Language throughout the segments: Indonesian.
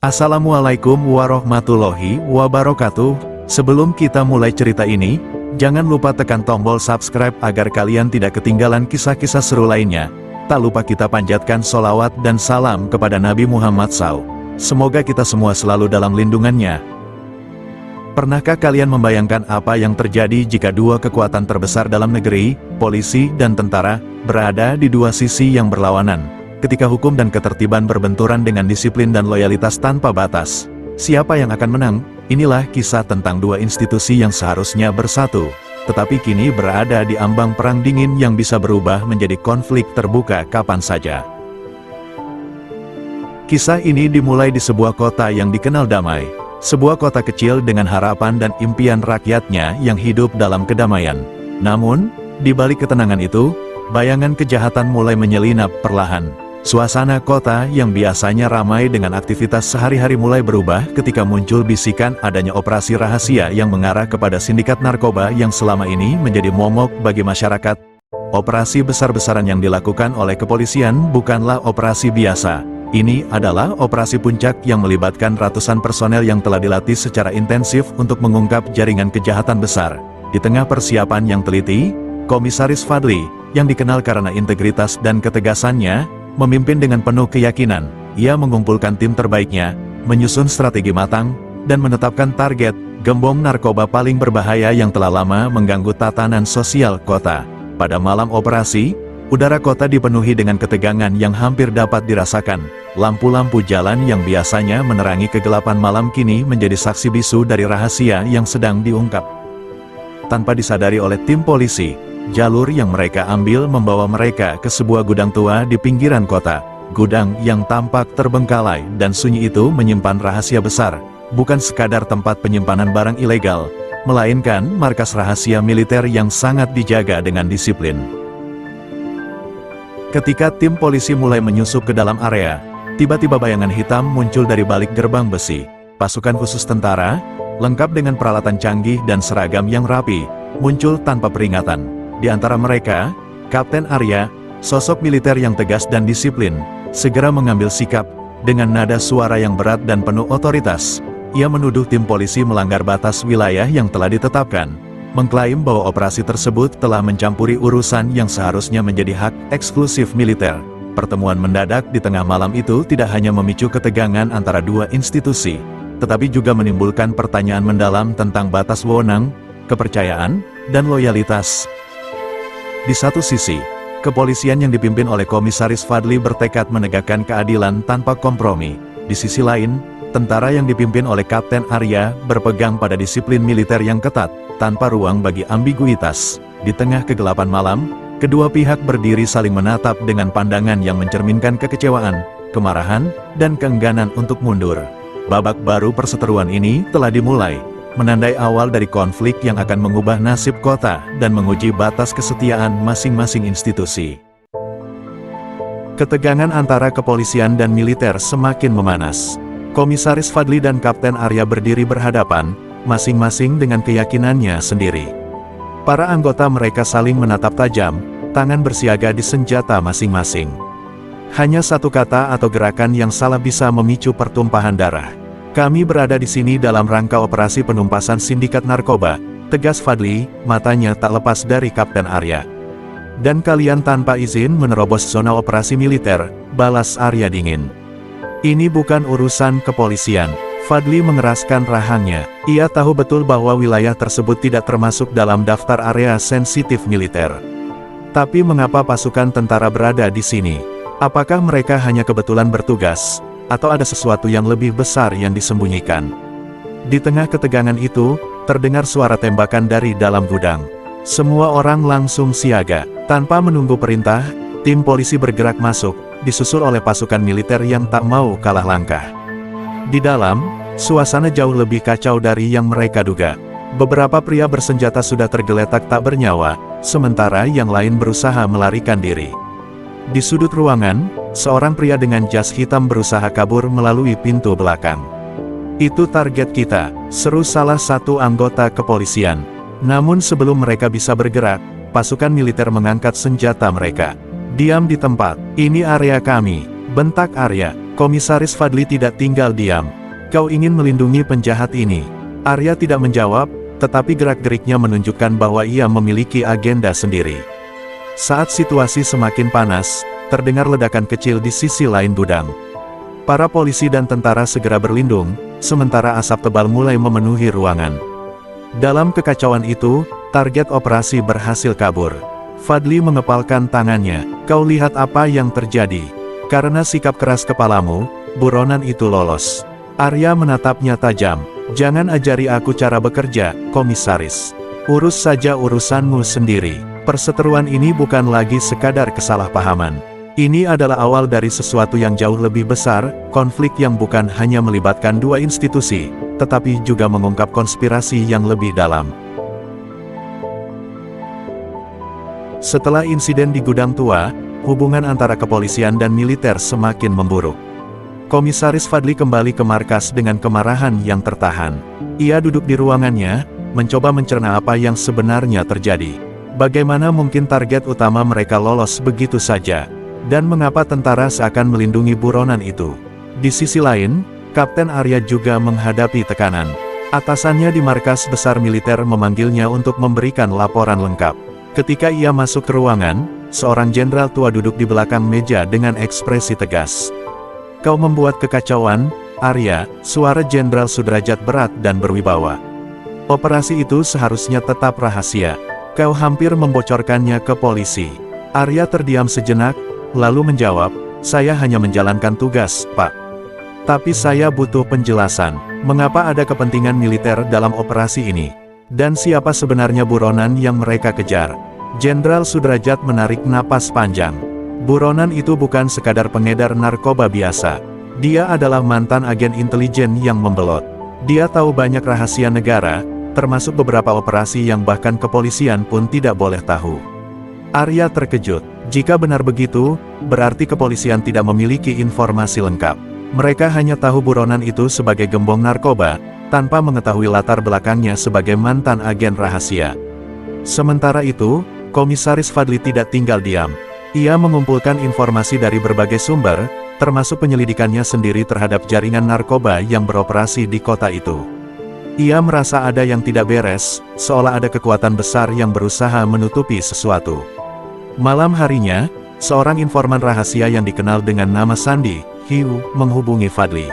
Assalamualaikum warahmatullahi wabarakatuh. Sebelum kita mulai cerita ini, jangan lupa tekan tombol subscribe agar kalian tidak ketinggalan kisah-kisah seru lainnya. Tak lupa kita panjatkan sholawat dan salam kepada Nabi Muhammad SAW. Semoga kita semua selalu dalam lindungannya. Pernahkah kalian membayangkan apa yang terjadi jika dua kekuatan terbesar dalam negeri, polisi dan tentara, berada di dua sisi yang berlawanan? Ketika hukum dan ketertiban berbenturan dengan disiplin dan loyalitas tanpa batas, siapa yang akan menang? Inilah kisah tentang dua institusi yang seharusnya bersatu, tetapi kini berada di ambang perang dingin yang bisa berubah menjadi konflik terbuka kapan saja. Kisah ini dimulai di sebuah kota yang dikenal damai, sebuah kota kecil dengan harapan dan impian rakyatnya yang hidup dalam kedamaian. Namun, di balik ketenangan itu, bayangan kejahatan mulai menyelinap perlahan. Suasana kota yang biasanya ramai dengan aktivitas sehari-hari mulai berubah ketika muncul bisikan adanya operasi rahasia yang mengarah kepada sindikat narkoba yang selama ini menjadi momok bagi masyarakat. Operasi besar-besaran yang dilakukan oleh kepolisian bukanlah operasi biasa. Ini adalah operasi puncak yang melibatkan ratusan personel yang telah dilatih secara intensif untuk mengungkap jaringan kejahatan besar. Di tengah persiapan yang teliti, Komisaris Fadli, yang dikenal karena integritas dan ketegasannya, memimpin dengan penuh keyakinan. Ia mengumpulkan tim terbaiknya, menyusun strategi matang, dan menetapkan target, gembong narkoba paling berbahaya yang telah lama mengganggu tatanan sosial kota. Pada malam operasi, udara kota dipenuhi dengan ketegangan yang hampir dapat dirasakan. Lampu-lampu jalan yang biasanya menerangi kegelapan malam kini menjadi saksi bisu dari rahasia yang sedang diungkap. Tanpa disadari oleh tim polisi, jalur yang mereka ambil membawa mereka ke sebuah gudang tua di pinggiran kota. Gudang yang tampak terbengkalai dan sunyi itu menyimpan rahasia besar, bukan sekadar tempat penyimpanan barang ilegal, melainkan markas rahasia militer yang sangat dijaga dengan disiplin. Ketika tim polisi mulai menyusup ke dalam area, tiba-tiba bayangan hitam muncul dari balik gerbang besi. Pasukan khusus tentara, lengkap dengan peralatan canggih dan seragam yang rapi, muncul tanpa peringatan. Di antara mereka, Kapten Arya, sosok militer yang tegas dan disiplin, segera mengambil sikap. Dengan nada suara yang berat dan penuh otoritas, ia menuduh tim polisi melanggar batas wilayah yang telah ditetapkan, mengklaim bahwa operasi tersebut telah mencampuri urusan yang seharusnya menjadi hak eksklusif militer. Pertemuan mendadak di tengah malam itu tidak hanya memicu ketegangan antara dua institusi, tetapi juga menimbulkan pertanyaan mendalam tentang batas wewenang, kepercayaan, dan loyalitas. Di satu sisi, kepolisian yang dipimpin oleh Komisaris Fadli bertekad menegakkan keadilan tanpa kompromi. Di sisi lain, tentara yang dipimpin oleh Kapten Arya berpegang pada disiplin militer yang ketat, tanpa ruang bagi ambiguitas. Di tengah kegelapan malam, kedua pihak berdiri saling menatap dengan pandangan yang mencerminkan kekecewaan, kemarahan, dan keengganan untuk mundur. Babak baru perseteruan ini telah dimulai, menandai awal dari konflik yang akan mengubah nasib kota dan menguji batas kesetiaan masing-masing institusi. Ketegangan antara kepolisian dan militer semakin memanas. Komisaris Fadli dan Kapten Arya berdiri berhadapan, masing-masing dengan keyakinannya sendiri. Para anggota mereka saling menatap tajam, tangan bersiaga di senjata masing-masing. Hanya satu kata atau gerakan yang salah bisa memicu pertumpahan darah. Kami berada di sini dalam rangka operasi penumpasan sindikat narkoba, tegas Fadli, matanya tak lepas dari Kapten Arya. Dan kalian tanpa izin menerobos zona operasi militer, balas Arya dingin. Ini bukan urusan kepolisian. Fadli mengeraskan rahangnya. Ia tahu betul bahwa wilayah tersebut tidak termasuk dalam daftar area sensitif militer. Tapi mengapa pasukan tentara berada di sini? Apakah mereka hanya kebetulan bertugas? Atau ada sesuatu yang lebih besar yang disembunyikan? Di tengah ketegangan itu, terdengar suara tembakan dari dalam gudang. Semua orang langsung siaga. Tanpa menunggu perintah, tim polisi bergerak masuk, disusul oleh pasukan militer yang tak mau kalah langkah. Di dalam, suasana jauh lebih kacau dari yang mereka duga. Beberapa pria bersenjata sudah tergeletak tak bernyawa, sementara yang lain berusaha melarikan diri. Di sudut ruangan, seorang pria dengan jas hitam berusaha kabur melalui pintu belakang. Itu target kita, seru salah satu anggota kepolisian. Namun sebelum mereka bisa bergerak, pasukan militer mengangkat senjata mereka. Diam di tempat, ini area kami, bentak Arya. Komisaris Fadli tidak tinggal diam. Kau ingin melindungi penjahat ini? Arya tidak menjawab, tetapi gerak-geriknya menunjukkan bahwa ia memiliki agenda sendiri. Saat situasi semakin panas, terdengar ledakan kecil di sisi lain gudang. Para polisi dan tentara segera berlindung, sementara asap tebal mulai memenuhi ruangan. Dalam kekacauan itu, target operasi berhasil kabur. Fadli mengepalkan tangannya. Kau lihat apa yang terjadi? Karena sikap keras kepalamu, buronan itu lolos. Arya menatapnya tajam. Jangan ajari aku cara bekerja, komisaris. Urus saja urusanmu sendiri. Perseteruan ini bukan lagi sekadar kesalahpahaman. Ini adalah awal dari sesuatu yang jauh lebih besar, konflik yang bukan hanya melibatkan dua institusi, tetapi juga mengungkap konspirasi yang lebih dalam. Setelah insiden di gudang tua, hubungan antara kepolisian dan militer semakin memburuk. Komisaris Fadli kembali ke markas dengan kemarahan yang tertahan. Ia duduk di ruangannya, mencoba mencerna apa yang sebenarnya terjadi. Bagaimana mungkin target utama mereka lolos begitu saja? Dan mengapa tentara seakan melindungi buronan itu? Di sisi lain, Kapten Arya juga menghadapi tekanan. Atasannya di markas besar militer memanggilnya untuk memberikan laporan lengkap. Ketika ia masuk ke ruangan, seorang jenderal tua duduk di belakang meja dengan ekspresi tegas. Kau membuat kekacauan, Arya, suara Jenderal Sudrajat berat dan berwibawa. Operasi itu seharusnya tetap rahasia. Kau hampir membocorkannya ke polisi. Arya terdiam sejenak, lalu menjawab, saya hanya menjalankan tugas, Pak. Tapi saya butuh penjelasan, mengapa ada kepentingan militer dalam operasi ini? Dan siapa sebenarnya buronan yang mereka kejar? Jenderal Sudrajat menarik napas panjang. Buronan itu bukan sekadar pengedar narkoba biasa. Dia adalah mantan agen intelijen yang membelot. Dia tahu banyak rahasia negara, termasuk beberapa operasi yang bahkan kepolisian pun tidak boleh tahu. Arya terkejut. Jika benar begitu, berarti kepolisian tidak memiliki informasi lengkap. Mereka hanya tahu buronan itu sebagai gembong narkoba, tanpa mengetahui latar belakangnya sebagai mantan agen rahasia. Sementara itu, Komisaris Fadli tidak tinggal diam. Ia mengumpulkan informasi dari berbagai sumber, termasuk penyelidikannya sendiri terhadap jaringan narkoba yang beroperasi di kota itu. Ia merasa ada yang tidak beres, seolah ada kekuatan besar yang berusaha menutupi sesuatu. Malam harinya, seorang informan rahasia yang dikenal dengan nama Sandi, Hiu, menghubungi Fadli.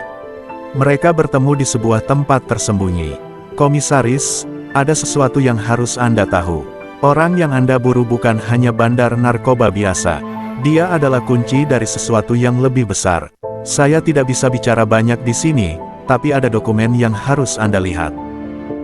Mereka bertemu di sebuah tempat tersembunyi. Komisaris, ada sesuatu yang harus Anda tahu. Orang yang Anda buru bukan hanya bandar narkoba biasa. Dia adalah kunci dari sesuatu yang lebih besar. Saya tidak bisa bicara banyak di sini, tapi ada dokumen yang harus Anda lihat.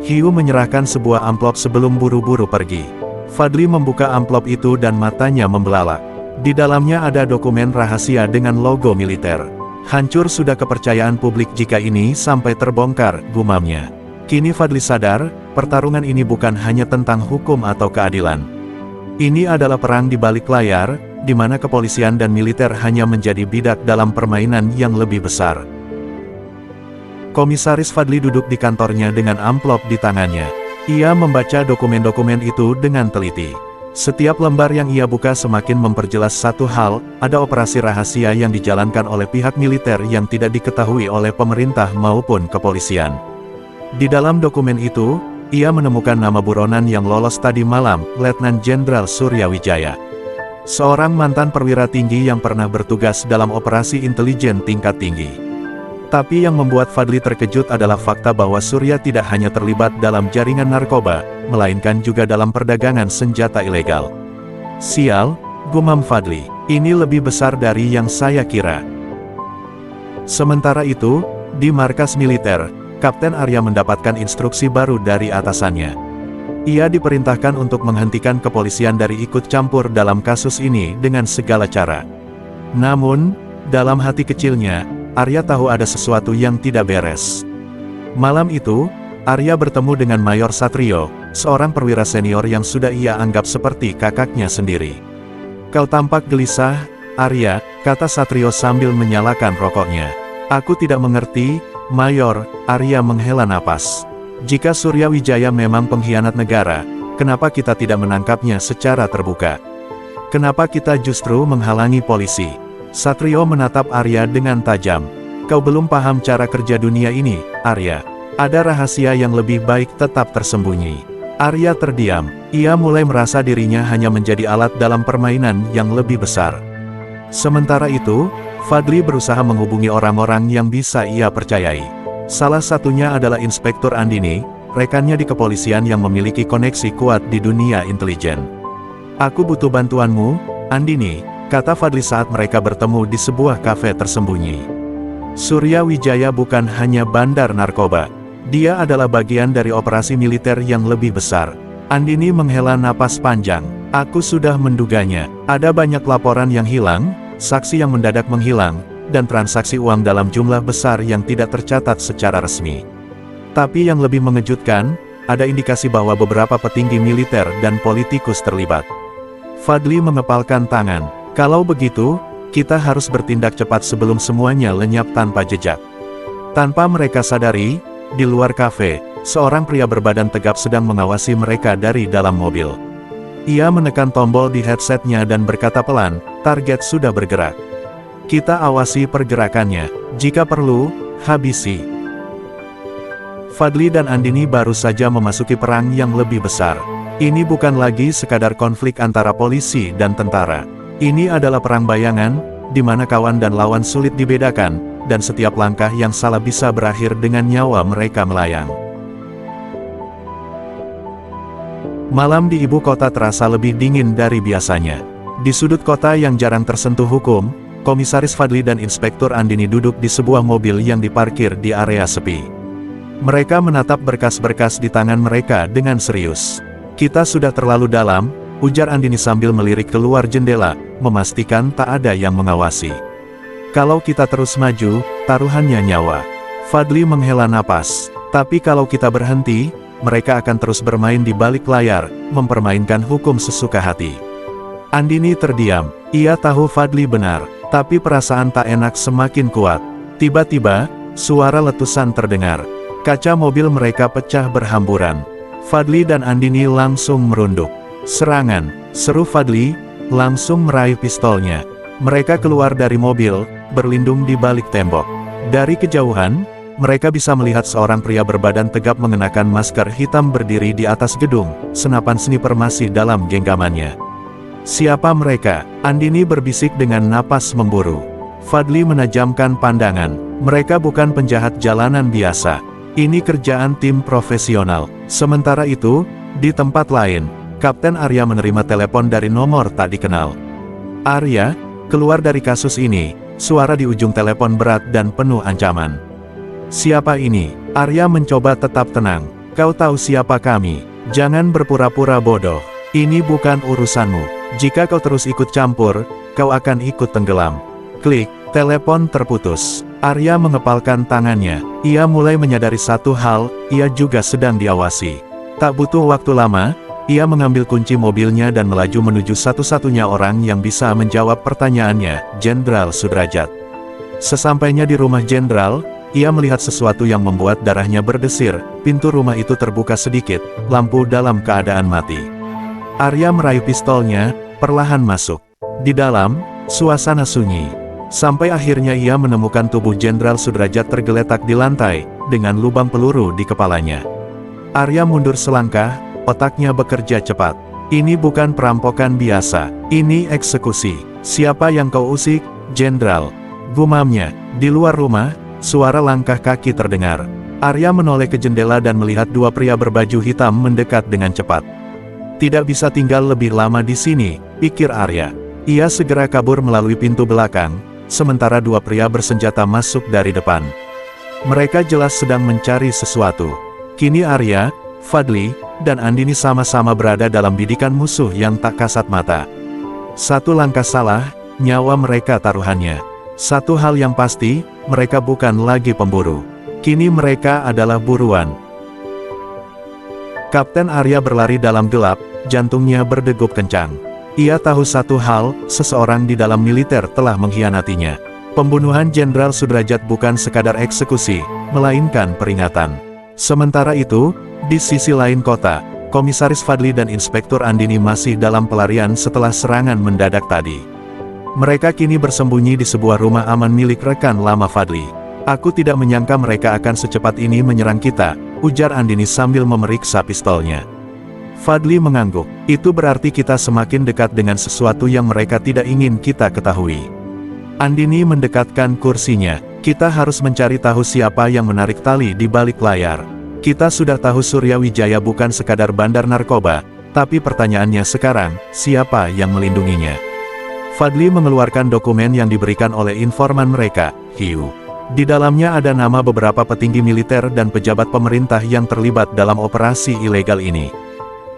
Hiu menyerahkan sebuah amplop sebelum buru-buru pergi. Fadli membuka amplop itu dan matanya membelalak. Di dalamnya ada dokumen rahasia dengan logo militer. Hancur sudah kepercayaan publik jika ini sampai terbongkar, gumamnya. Kini Fadli sadar, pertarungan ini bukan hanya tentang hukum atau keadilan. Ini adalah perang di balik layar, di mana kepolisian dan militer hanya menjadi bidak dalam permainan yang lebih besar. Komisaris Fadli duduk di kantornya dengan amplop di tangannya. Ia membaca dokumen-dokumen itu dengan teliti. Setiap lembar yang ia buka semakin memperjelas satu hal, ada operasi rahasia yang dijalankan oleh pihak militer yang tidak diketahui oleh pemerintah maupun kepolisian. Di dalam dokumen itu, ia menemukan nama buronan yang lolos tadi malam, Letnan Jenderal Surya Wijaya. Seorang mantan perwira tinggi yang pernah bertugas dalam operasi intelijen tingkat tinggi. Tapi yang membuat Fadli terkejut adalah fakta bahwa Surya tidak hanya terlibat dalam jaringan narkoba, melainkan juga dalam perdagangan senjata ilegal. Sial, gumam Fadli, ini lebih besar dari yang saya kira. Sementara itu, di markas militer, Kapten Arya mendapatkan instruksi baru dari atasannya. Ia diperintahkan untuk menghentikan kepolisian dari ikut campur dalam kasus ini dengan segala cara. Namun, dalam hati kecilnya, Arya tahu ada sesuatu yang tidak beres. Malam itu, Arya bertemu dengan Mayor Satrio, seorang perwira senior yang sudah ia anggap seperti kakaknya sendiri. Kau tampak gelisah, Arya, kata Satrio sambil menyalakan rokoknya. Aku tidak mengerti, Mayor, Arya menghela napas. Jika Surya Wijaya memang pengkhianat negara, kenapa kita tidak menangkapnya secara terbuka? Kenapa kita justru menghalangi polisi? Satrio menatap Arya dengan tajam. Kau belum paham cara kerja dunia ini, Arya. Ada rahasia yang lebih baik tetap tersembunyi. Arya terdiam. Ia mulai merasa dirinya hanya menjadi alat dalam permainan yang lebih besar. Sementara itu, Fadli berusaha menghubungi orang-orang yang bisa ia percayai. Salah satunya adalah Inspektur Andini, rekannya di kepolisian yang memiliki koneksi kuat di dunia intelijen. Aku butuh bantuanmu, Andini, kata Fadli saat mereka bertemu di sebuah kafe tersembunyi. Surya Wijaya bukan hanya bandar narkoba. Dia adalah bagian dari operasi militer yang lebih besar. Andini menghela napas panjang. Aku sudah menduganya. Ada banyak laporan yang hilang, saksi yang mendadak menghilang, dan transaksi uang dalam jumlah besar yang tidak tercatat secara resmi. Tapi yang lebih mengejutkan, ada indikasi bahwa beberapa petinggi militer dan politikus terlibat. Fadli mengepalkan tangan. Kalau begitu, kita harus bertindak cepat sebelum semuanya lenyap tanpa jejak. Tanpa mereka sadari, di luar kafe, seorang pria berbadan tegap sedang mengawasi mereka dari dalam mobil. Ia menekan tombol di headsetnya dan berkata pelan, target sudah bergerak. Kita awasi pergerakannya, jika perlu, habisi. Fadli dan Andini baru saja memasuki perang yang lebih besar. Ini bukan lagi sekadar konflik antara polisi dan tentara. Ini adalah perang bayangan, di mana kawan dan lawan sulit dibedakan, dan setiap langkah yang salah bisa berakhir dengan nyawa mereka melayang. Malam di ibu kota terasa lebih dingin dari biasanya. Di sudut kota yang jarang tersentuh hukum, Komisaris Fadli dan Inspektur Andini duduk di sebuah mobil yang diparkir di area sepi. Mereka menatap berkas-berkas di tangan mereka dengan serius. Kita sudah terlalu dalam, ujar Andini sambil melirik keluar jendela, memastikan tak ada yang mengawasi. Kalau kita terus maju, taruhannya nyawa. Fadli menghela napas. Tapi kalau kita berhenti, mereka akan terus bermain di balik layar, mempermainkan hukum sesuka hati. Andini terdiam. Ia tahu Fadli benar, tapi perasaan tak enak semakin kuat. Tiba-tiba, suara letusan terdengar. Kaca mobil mereka pecah berhamburan. Fadli dan Andini langsung merunduk. Serangan, seru Fadli, langsung meraih pistolnya. Mereka keluar dari mobil, berlindung di balik tembok. Dari kejauhan, mereka bisa melihat seorang pria berbadan tegap mengenakan masker hitam berdiri di atas gedung, senapan sniper masih dalam genggamannya. Siapa mereka? Andini berbisik dengan napas memburu. Fadli menajamkan pandangan. Mereka bukan penjahat jalanan biasa. Ini kerjaan tim profesional. Sementara itu, di tempat lain, Kapten Arya menerima telepon dari nomor tak dikenal. Arya, keluar dari kasus ini, suara di ujung telepon berat dan penuh ancaman. Siapa ini? Arya mencoba tetap tenang. Kau tahu siapa kami? Jangan berpura-pura bodoh. Ini bukan urusanmu. Jika kau terus ikut campur, kau akan ikut tenggelam. Klik, telepon terputus. Arya mengepalkan tangannya. Ia mulai menyadari satu hal, ia juga sedang diawasi. Tak butuh waktu lama, ia mengambil kunci mobilnya dan melaju menuju satu-satunya orang yang bisa menjawab pertanyaannya, Jenderal Sudrajat. Sesampainya di rumah Jenderal, ia melihat sesuatu yang membuat darahnya berdesir. Pintu rumah itu terbuka sedikit, lampu dalam keadaan mati. Arya meraih pistolnya, perlahan masuk. Di dalam, suasana sunyi. Sampai akhirnya ia menemukan tubuh Jenderal Sudrajat tergeletak di lantai, dengan lubang peluru di kepalanya. Arya mundur selangkah, otaknya bekerja cepat. Ini bukan perampokan biasa, ini eksekusi. Siapa yang kau usik, Jenderal? Gumamnya. Di luar rumah, suara langkah kaki terdengar. Arya menoleh ke jendela dan melihat dua pria berbaju hitam mendekat dengan cepat. Tidak bisa tinggal lebih lama di sini, pikir Arya. Ia segera kabur melalui pintu belakang, sementara dua pria bersenjata masuk dari depan. Mereka jelas sedang mencari sesuatu. Kini Arya, Fadli, dan Andini sama-sama berada dalam bidikan musuh yang tak kasat mata. Satu langkah salah, nyawa mereka taruhannya. Satu hal yang pasti, mereka bukan lagi pemburu. Kini mereka adalah buruan. Kapten Arya berlari dalam gelap, jantungnya berdegup kencang. Ia tahu satu hal, seseorang di dalam militer telah mengkhianatinya. Pembunuhan Jenderal Sudrajat bukan sekadar eksekusi, melainkan peringatan. Sementara itu, di sisi lain kota, Komisaris Fadli dan Inspektur Andini masih dalam pelarian setelah serangan mendadak tadi. Mereka kini bersembunyi di sebuah rumah aman milik rekan lama Fadli. Aku tidak menyangka mereka akan secepat ini menyerang kita, ujar Andini sambil memeriksa pistolnya. Fadli mengangguk. Itu berarti kita semakin dekat dengan sesuatu yang mereka tidak ingin kita ketahui. Andini mendekatkan kursinya. Kita harus mencari tahu siapa yang menarik tali di balik layar. Kita sudah tahu Surya Wijaya bukan sekadar bandar narkoba, tapi pertanyaannya sekarang, siapa yang melindunginya? Fadli mengeluarkan dokumen yang diberikan oleh informan mereka, Hiu. Di dalamnya ada nama beberapa petinggi militer dan pejabat pemerintah yang terlibat dalam operasi ilegal ini.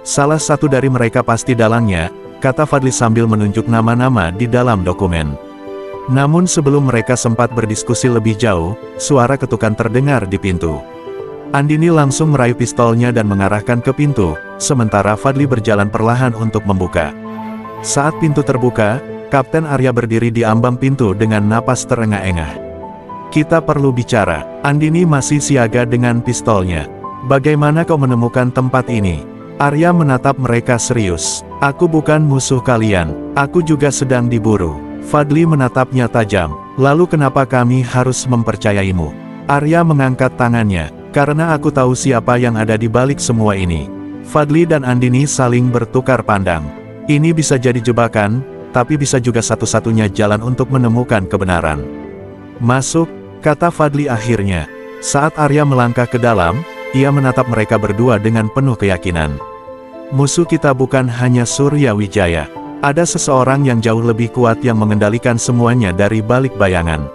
Salah satu dari mereka pasti dalangnya, kata Fadli sambil menunjuk nama-nama di dalam dokumen. Namun sebelum mereka sempat berdiskusi lebih jauh, suara ketukan terdengar di pintu. Andini langsung meraih pistolnya dan mengarahkan ke pintu, sementara Fadli berjalan perlahan untuk membuka. Saat pintu terbuka, Kapten Arya berdiri di ambang pintu dengan napas terengah-engah. Kita perlu bicara. Andini masih siaga dengan pistolnya. Bagaimana kau menemukan tempat ini? Arya menatap mereka serius. Aku bukan musuh kalian, aku juga sedang diburu. Fadli menatapnya tajam. Lalu kenapa kami harus mempercayaimu? Arya mengangkat tangannya. Karena aku tahu siapa yang ada di balik semua ini. Fadli dan Andini saling bertukar pandang. Ini bisa jadi jebakan, tapi bisa juga satu-satunya jalan untuk menemukan kebenaran. Masuk, kata Fadli akhirnya. Saat Arya melangkah ke dalam, ia menatap mereka berdua dengan penuh keyakinan. Musuh kita bukan hanya Surya Wijaya. Ada seseorang yang jauh lebih kuat yang mengendalikan semuanya dari balik bayangan.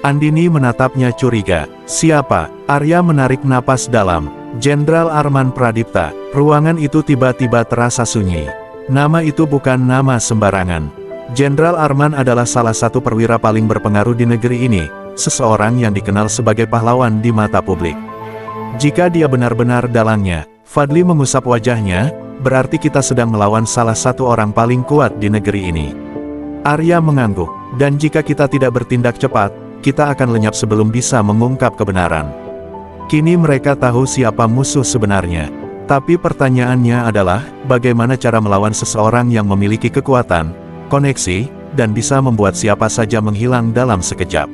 Andini menatapnya curiga. Siapa? Arya menarik napas dalam. Jenderal Arman Pradipta. Ruangan itu tiba-tiba terasa sunyi. Nama itu bukan nama sembarangan. Jenderal Arman adalah salah satu perwira paling berpengaruh di negeri ini, seseorang yang dikenal sebagai pahlawan di mata publik. Jika dia benar-benar dalangnya, Fadli mengusap wajahnya, berarti kita sedang melawan salah satu orang paling kuat di negeri ini. Arya mengangguk, dan jika kita tidak bertindak cepat, kita akan lenyap sebelum bisa mengungkap kebenaran. Kini mereka tahu siapa musuh sebenarnya. Tapi pertanyaannya adalah, bagaimana cara melawan seseorang yang memiliki kekuatan, koneksi, dan bisa membuat siapa saja menghilang dalam sekejap.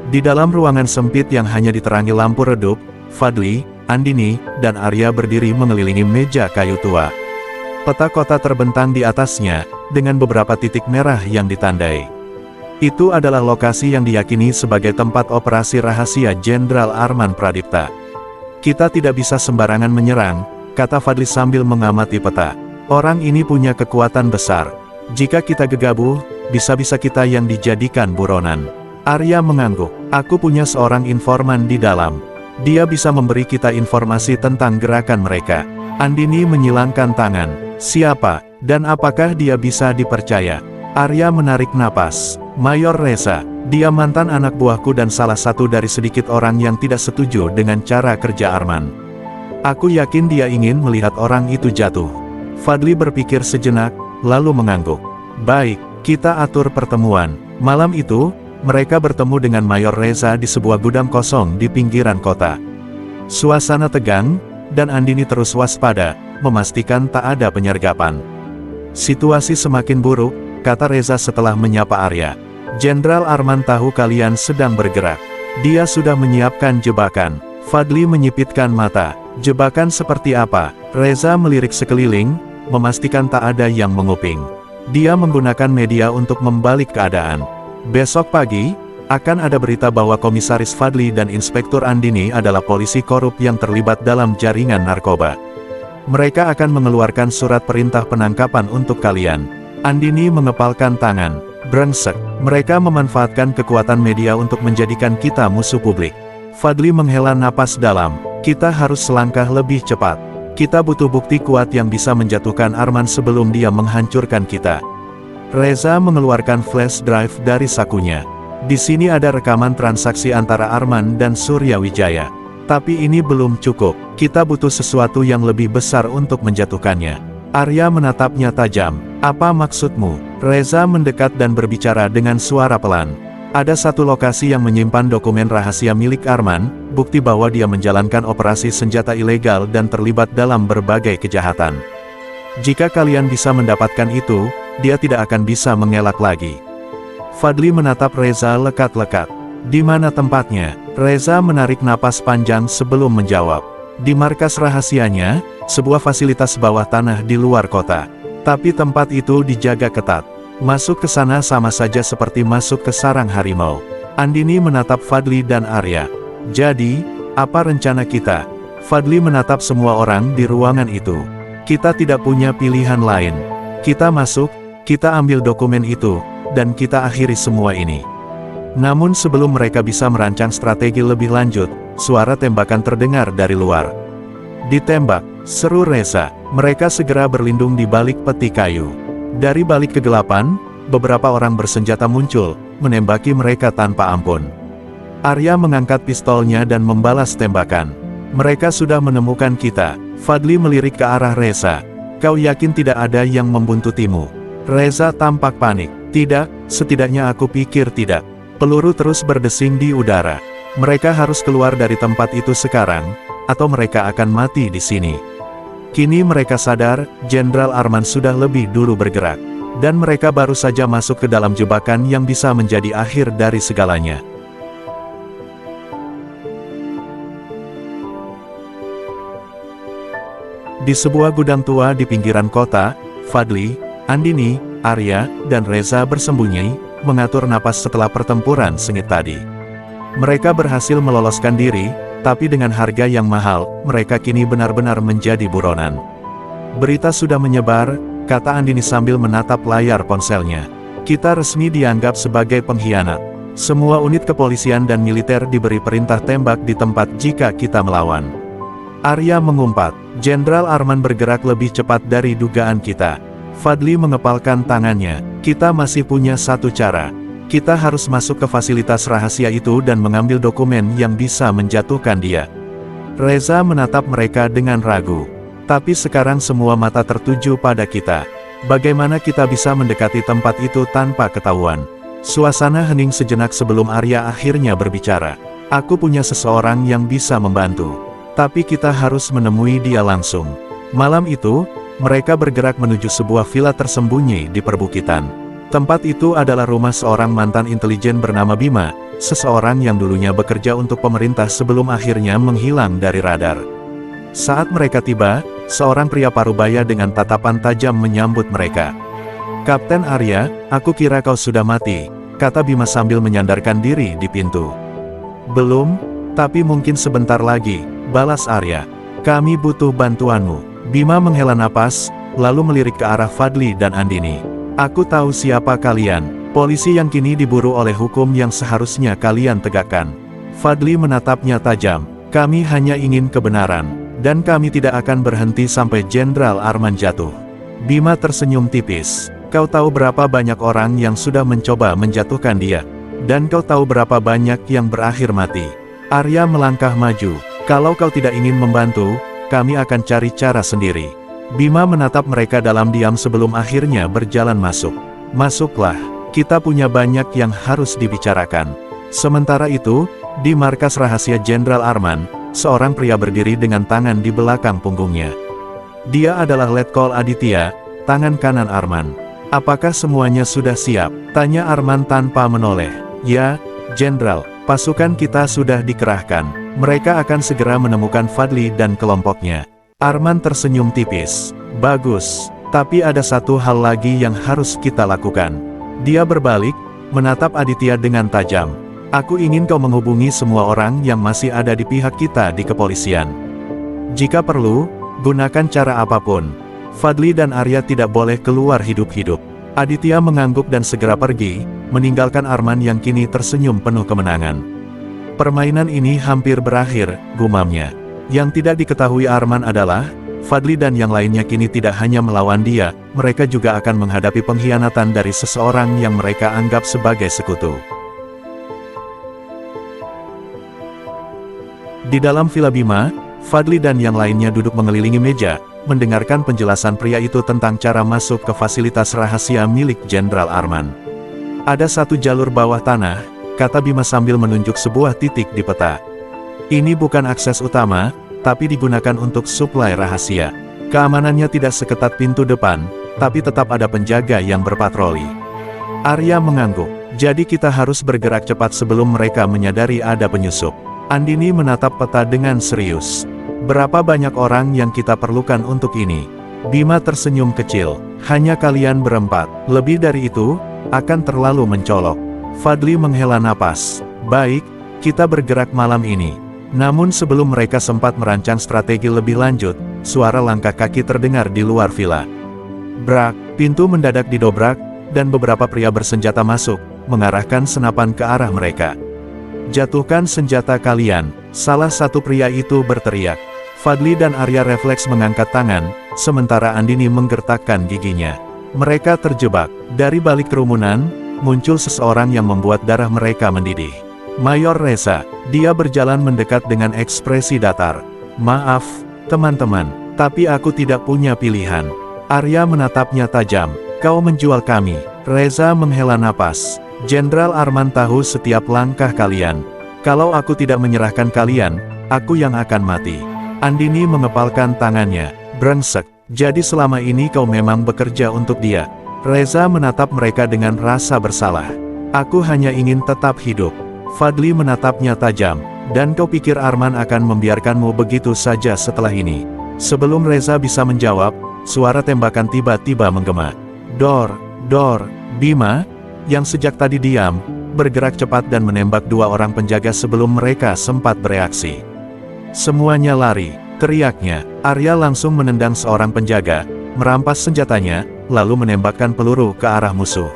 Di dalam ruangan sempit yang hanya diterangi lampu redup, Fadli, Andini, dan Arya berdiri mengelilingi meja kayu tua. Peta kota terbentang di atasnya, dengan beberapa titik merah yang ditandai. Itu adalah lokasi yang diyakini sebagai tempat operasi rahasia Jenderal Arman Pradipta. Kita tidak bisa sembarangan menyerang, kata Fadli sambil mengamati peta. Orang ini punya kekuatan besar. Jika kita gegabah, bisa-bisa kita yang dijadikan buronan. Arya mengangguk. Aku punya seorang informan di dalam. Dia bisa memberi kita informasi tentang gerakan mereka. Andini menyilangkan tangan. Siapa, dan apakah dia bisa dipercaya? Arya menarik napas. Mayor Reza. Dia mantan anak buahku dan salah satu dari sedikit orang yang tidak setuju dengan cara kerja Arman. Aku yakin dia ingin melihat orang itu jatuh. Fadli berpikir sejenak, lalu mengangguk. Baik, kita atur pertemuan. Malam itu, mereka bertemu dengan Mayor Reza di sebuah gudang kosong di pinggiran kota. Suasana tegang, dan Andini terus waspada, memastikan tak ada penyergapan. Situasi semakin buruk, kata Reza setelah menyapa Arya. Jenderal Arman tahu kalian sedang bergerak. Dia sudah menyiapkan jebakan. Fadli menyipitkan mata. Jebakan seperti apa? Reza melirik sekeliling, memastikan tak ada yang menguping. Dia menggunakan media untuk membalik keadaan. Besok pagi, akan ada berita bahwa Komisaris Fadli dan Inspektur Andini adalah polisi korup yang terlibat dalam jaringan narkoba. Mereka akan mengeluarkan surat perintah penangkapan untuk kalian. Andini mengepalkan tangan. Brengsek, mereka memanfaatkan kekuatan media untuk menjadikan kita musuh publik. Fadli menghela napas dalam. Kita harus selangkah lebih cepat. Kita butuh bukti kuat yang bisa menjatuhkan Arman sebelum dia menghancurkan kita. Reza mengeluarkan flash drive dari sakunya. Di sini ada rekaman transaksi antara Arman dan Surya Wijaya. Tapi ini belum cukup. Kita butuh sesuatu yang lebih besar untuk menjatuhkannya. Arya menatapnya tajam. Apa maksudmu? Reza mendekat dan berbicara dengan suara pelan. Ada satu lokasi yang menyimpan dokumen rahasia milik Arman, bukti bahwa dia menjalankan operasi senjata ilegal dan terlibat dalam berbagai kejahatan. Jika kalian bisa mendapatkan itu, dia tidak akan bisa mengelak lagi. Fadli menatap Reza lekat-lekat. Di mana tempatnya? Reza menarik napas panjang sebelum menjawab. Di markas rahasianya, sebuah fasilitas bawah tanah di luar kota. Tapi tempat itu dijaga ketat. Masuk ke sana sama saja seperti masuk ke sarang harimau. Andini menatap Fadli dan Arya. Jadi, apa rencana kita? Fadli menatap semua orang di ruangan itu. Kita tidak punya pilihan lain. Kita masuk, kita ambil dokumen itu, dan kita akhiri semua ini. Namun sebelum mereka bisa merancang strategi lebih lanjut, suara tembakan terdengar dari luar. Ditembak, seru Reza. Mereka segera berlindung di balik peti kayu. Dari balik kegelapan, beberapa orang bersenjata muncul, menembaki mereka tanpa ampun. Arya mengangkat pistolnya dan membalas tembakan. Mereka sudah menemukan kita. Fadli melirik ke arah Reza. Kau yakin tidak ada yang membuntutimu? Reza tampak panik. Tidak, setidaknya aku pikir tidak. Peluru terus berdesing di udara. Mereka harus keluar dari tempat itu sekarang, atau mereka akan mati di sini. Kini mereka sadar, Jenderal Arman sudah lebih dulu bergerak. Dan mereka baru saja masuk ke dalam jebakan yang bisa menjadi akhir dari segalanya. Di sebuah gudang tua di pinggiran kota, Fadli, Andini, Arya, dan Reza bersembunyi, mengatur napas setelah pertempuran sengit tadi. Mereka berhasil meloloskan diri, tapi dengan harga yang mahal, mereka kini benar-benar menjadi buronan. Berita sudah menyebar, kata Andini sambil menatap layar ponselnya. Kita resmi dianggap sebagai pengkhianat. Semua unit kepolisian dan militer diberi perintah tembak di tempat jika kita melawan. Arya mengumpat, Jenderal Arman bergerak lebih cepat dari dugaan kita. Fadli mengepalkan tangannya, kita masih punya satu cara. Kita harus masuk ke fasilitas rahasia itu dan mengambil dokumen yang bisa menjatuhkan dia. Reza menatap mereka dengan ragu. Tapi sekarang semua mata tertuju pada kita. Bagaimana kita bisa mendekati tempat itu tanpa ketahuan? Suasana hening sejenak sebelum Arya akhirnya berbicara. Aku punya seseorang yang bisa membantu. Tapi kita harus menemui dia langsung. Malam itu, mereka bergerak menuju sebuah villa tersembunyi di perbukitan. Tempat itu adalah rumah seorang mantan intelijen bernama Bima, seseorang yang dulunya bekerja untuk pemerintah sebelum akhirnya menghilang dari radar. Saat mereka tiba, seorang pria parubaya dengan tatapan tajam menyambut mereka. Kapten Arya, aku kira kau sudah mati, kata Bima sambil menyandarkan diri di pintu. Belum, tapi mungkin sebentar lagi, balas Arya. Kami butuh bantuanmu. Bima menghela napas, lalu melirik ke arah Fadli dan Andini. Aku tahu siapa kalian, polisi yang kini diburu oleh hukum yang seharusnya kalian tegakkan. Fadli menatapnya tajam. Kami hanya ingin kebenaran, dan kami tidak akan berhenti sampai Jenderal Arman jatuh. Bima tersenyum tipis. Kau tahu berapa banyak orang yang sudah mencoba menjatuhkan dia, dan kau tahu berapa banyak yang berakhir mati. Arya melangkah maju. Kalau kau tidak ingin membantu, kami akan cari cara sendiri. Bima menatap mereka dalam diam sebelum akhirnya berjalan masuk. Masuklah, kita punya banyak yang harus dibicarakan. Sementara itu, di markas rahasia Jenderal Arman, seorang pria berdiri dengan tangan di belakang punggungnya. Dia adalah Letkol Aditya, tangan kanan Arman. Apakah semuanya sudah siap? Tanya Arman tanpa menoleh. Ya, Jenderal, pasukan kita sudah dikerahkan. Mereka akan segera menemukan Fadli dan kelompoknya. Arman tersenyum tipis. Bagus, tapi ada satu hal lagi yang harus kita lakukan. Dia berbalik, menatap Aditya dengan tajam. Aku ingin kau menghubungi semua orang yang masih ada di pihak kita di kepolisian. Jika perlu, gunakan cara apapun. Fadli dan Arya tidak boleh keluar hidup-hidup. Aditya mengangguk dan segera pergi, meninggalkan Arman yang kini tersenyum penuh kemenangan. Permainan ini hampir berakhir, gumamnya. Yang tidak diketahui Arman adalah, Fadli dan yang lainnya kini tidak hanya melawan dia, mereka juga akan menghadapi pengkhianatan dari seseorang yang mereka anggap sebagai sekutu. Di dalam villa Bima, Fadli dan yang lainnya duduk mengelilingi meja, mendengarkan penjelasan pria itu tentang cara masuk ke fasilitas rahasia milik Jenderal Arman. Ada satu jalur bawah tanah, kata Bima sambil menunjuk sebuah titik di peta. Ini bukan akses utama, tapi digunakan untuk suplai rahasia. Keamanannya tidak seketat pintu depan, tapi tetap ada penjaga yang berpatroli. Arya mengangguk. Jadi kita harus bergerak cepat sebelum mereka menyadari ada penyusup. Andini menatap peta dengan serius. Berapa banyak orang yang kita perlukan untuk ini? Bima tersenyum kecil. Hanya kalian berempat. Lebih dari itu, akan terlalu mencolok. Fadli menghela napas. Baik, kita bergerak malam ini. Namun sebelum mereka sempat merancang strategi lebih lanjut, suara langkah kaki terdengar di luar villa. Brak, pintu mendadak didobrak, dan beberapa pria bersenjata masuk, mengarahkan senapan ke arah mereka. Jatuhkan senjata kalian, salah satu pria itu berteriak. Fadli dan Arya refleks mengangkat tangan, sementara Andini menggertakkan giginya. Mereka terjebak. Dari balik kerumunan, muncul seseorang yang membuat darah mereka mendidih. Mayor Reza, dia berjalan mendekat dengan ekspresi datar. Maaf, teman-teman, tapi aku tidak punya pilihan. Arya menatapnya tajam. Kau menjual kami. Reza menghela napas. Jenderal Arman tahu setiap langkah kalian. Kalau aku tidak menyerahkan kalian, aku yang akan mati. Andini mengepalkan tangannya. Brengsek. Jadi selama ini kau memang bekerja untuk dia. Reza menatap mereka dengan rasa bersalah. Aku hanya ingin tetap hidup. Fadli menatapnya tajam. Dan kau pikir Arman akan membiarkanmu begitu saja setelah ini? Sebelum Reza bisa menjawab, suara tembakan tiba-tiba menggema. Dor, Bima, yang sejak tadi diam, bergerak cepat dan menembak dua orang penjaga sebelum mereka sempat bereaksi. Semuanya lari, teriaknya. Arya langsung menendang seorang penjaga, merampas senjatanya, lalu menembakkan peluru ke arah musuh.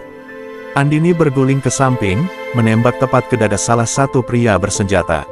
Andini berguling ke samping, menembak tepat ke dada salah satu pria bersenjata.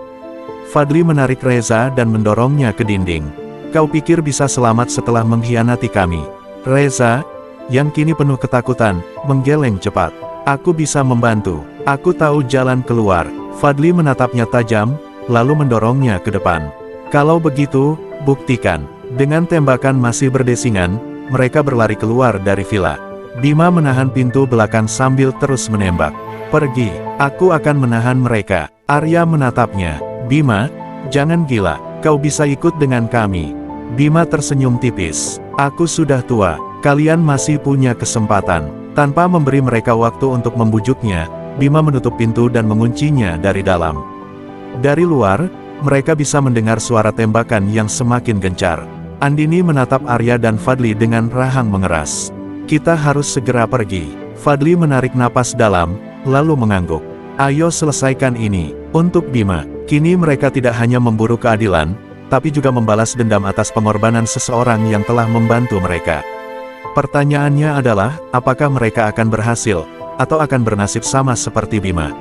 Fadli menarik Reza dan mendorongnya ke dinding. Kau pikir bisa selamat setelah mengkhianati kami? Reza, yang kini penuh ketakutan, menggeleng cepat. Aku bisa membantu. Aku tahu jalan keluar. Fadli menatapnya tajam, lalu mendorongnya ke depan. Kalau begitu, buktikan. Dengan tembakan masih berdesingan, mereka berlari keluar dari villa. Bima menahan pintu belakang sambil terus menembak. Pergi, aku akan menahan mereka. Arya menatapnya. Bima, jangan gila, kau bisa ikut dengan kami. Bima tersenyum tipis. Aku sudah tua, kalian masih punya kesempatan. Tanpa memberi mereka waktu untuk membujuknya, Bima menutup pintu dan menguncinya dari dalam. Dari luar, mereka bisa mendengar suara tembakan yang semakin gencar. Andini menatap Arya dan Fadli dengan rahang mengeras. Kita harus segera pergi. Fadli menarik napas dalam, lalu mengangguk. Ayo selesaikan ini. Untuk Bima, kini mereka tidak hanya memburu keadilan, tapi juga membalas dendam atas pengorbanan seseorang yang telah membantu mereka. Pertanyaannya adalah, apakah mereka akan berhasil, atau akan bernasib sama seperti Bima?